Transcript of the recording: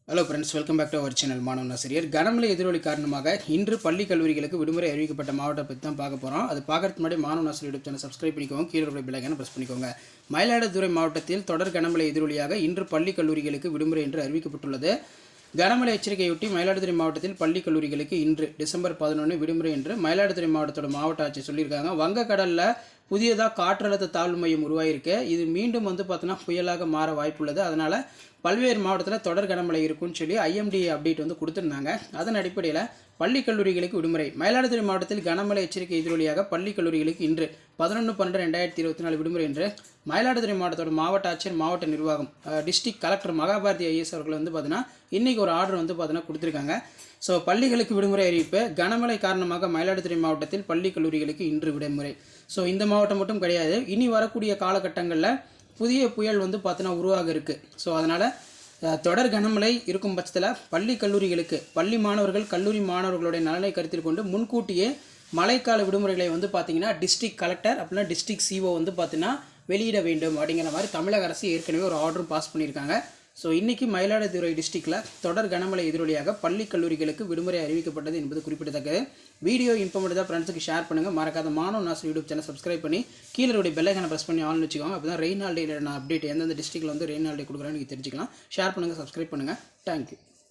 Hello friends, welcome back to our channel மாணவன் ஆசிரியர். கனமழை எதிரொலி காரணமாக இன்று பள்ளி கல்லூரிகளுக்கு விடுமுறை அறிவிக்கப்பட்ட மாவட்டத்தை பற்றி தான் பார்க்க போகிறோம். அது பார்க்கறதுக்கு முன்னாடி மாணவன் ஆசிரியர் யூடியூப் சேனல் சப்ஸ்கிரைப் பண்ணிக்கோங்க, கீழே உள்ள பெல் ஐகானை ப்ரெஸ் பண்ணிக்கோங்க. மயிலாடுதுறை மாவட்டத்தில் தொடர் கனமழை எதிரொலியாக இன்று பள்ளி கல்லூரிகளுக்கு விடுமுறை என்று அறிவிக்கப்பட்டுள்ளது. கனமழை எச்சரிக்கையொட்டி மயிலாடுதுறை மாவட்டத்தில் பள்ளி கல்லூரிகளுக்கு இன்று டிசம்பர் 11 விடுமுறை என்று மயிலாடுதுறை மாவட்டத்தோட மாவட்ட ஆட்சியர் சொல்லியிருக்காங்க. வங்கக்கடலில் புதியதாக காற்றழுத்த தாழ்வு மையம் உருவாயிருக்கு. இது மீண்டும் பார்த்தோன்னா புயலாக மாற வாய்ப்புள்ளது. அதனால் பல்வேறு மாவட்டத்தில் தொடர் கனமழை இருக்குன்னு சொல்லி IMD அப்டேட் கொடுத்துருந்தாங்க. அதன் அடிப்படையில் பள்ளி கல்லூரிகளுக்கு விடுமுறை. மயிலாடுதுறை மாவட்டத்தில் கனமழை எச்சரிக்கை எதிரொலியாக பள்ளி கல்லூரிகளுக்கு இன்று 11/12/2024 விடுமுறை என்று மயிலாடுதுறை மாவட்டத்தோட மாவட்ட ஆட்சியர், மாவட்ட நிர்வாகம், டிஸ்ட்ரிக்ட் கலெக்டர் மகாபாரதி IAS அவர்கள் பார்த்தீங்கன்னா இன்றைக்கி ஒரு ஆர்டர் பார்த்தீங்கன்னா கொடுத்துருக்காங்க. ஸோ பள்ளிகளுக்கு விடுமுறை அறிவிப்பு. கனமழை காரணமாக மயிலாடுதுறை மாவட்டத்தில் பள்ளி கல்லூரிகளுக்கு இன்று விடுமுறை. ஸோ இந்த மாவட்டம் மட்டும் கிடையாது, இனி வரக்கூடிய காலகட்டங்களில் புதிய புயல் பார்த்தீங்கன்னா உருவாக இருக்குது. ஸோ அதனால் தொடர் கனமழை இருக்கும் பட்சத்தில் பள்ளி கல்லூரிகளுக்கு பள்ளி மாணவர்கள், கல்லூரி மாணவர்களுடைய நலனை கருத்தில் கொண்டு முன்கூட்டியே மழைக்கால விடுமுறைகளை பார்த்தீங்கன்னா டிஸ்ட்ரிக்ட் கலெக்டர் அப்படின்னா டிஸ்ட்ரிக்ட் CO பார்த்தீங்கன்னா வெளியிட வேண்டும் அப்படிங்கிற மாதிரி தமிழக அரசு ஏற்கனவே ஒரு ஆர்டரும் பாஸ் பண்ணியிருக்காங்க. ஸோ இன்றைக்கி மயிலாடுதுறை டிஸ்ட்ரிக்டில் தொடர் கனமழை எதிரொலியாக பள்ளி கல்லூரிகளுக்கு விடுமுறை அறிவிக்கப்பட்டது என்பது குறிப்பிடத்தக்கது. வீடியோ இன்ஃபர்மேட்டிவ் தான் ஃப்ரெண்ட்ஸுக்கு ஷேர் பண்ணுங்கள். மறக்காத மாணவன் ஆசிரியர் யூடியூப் சேனல் சப்ஸ்கிரைப் பண்ணி கீழே பெல் ஐகானை ப்ரெஸ் பண்ணி ஆல்னு வச்சுக்கோங்க. அப்போ தான் ரெயின் ஹாலிடே நான் அப்டேட் எந்தெந்த டிஸ்ட்ரிக்ட்டில் ரெயின் ஹாலிடே கொடுக்குறேன்னு நீங்கள் தெரிஞ்சுக்கலாம். ஷேர் பண்ணுங்கள், சப்ஸ்கிரைப் பண்ணுங்கள். தேங்க்யூ.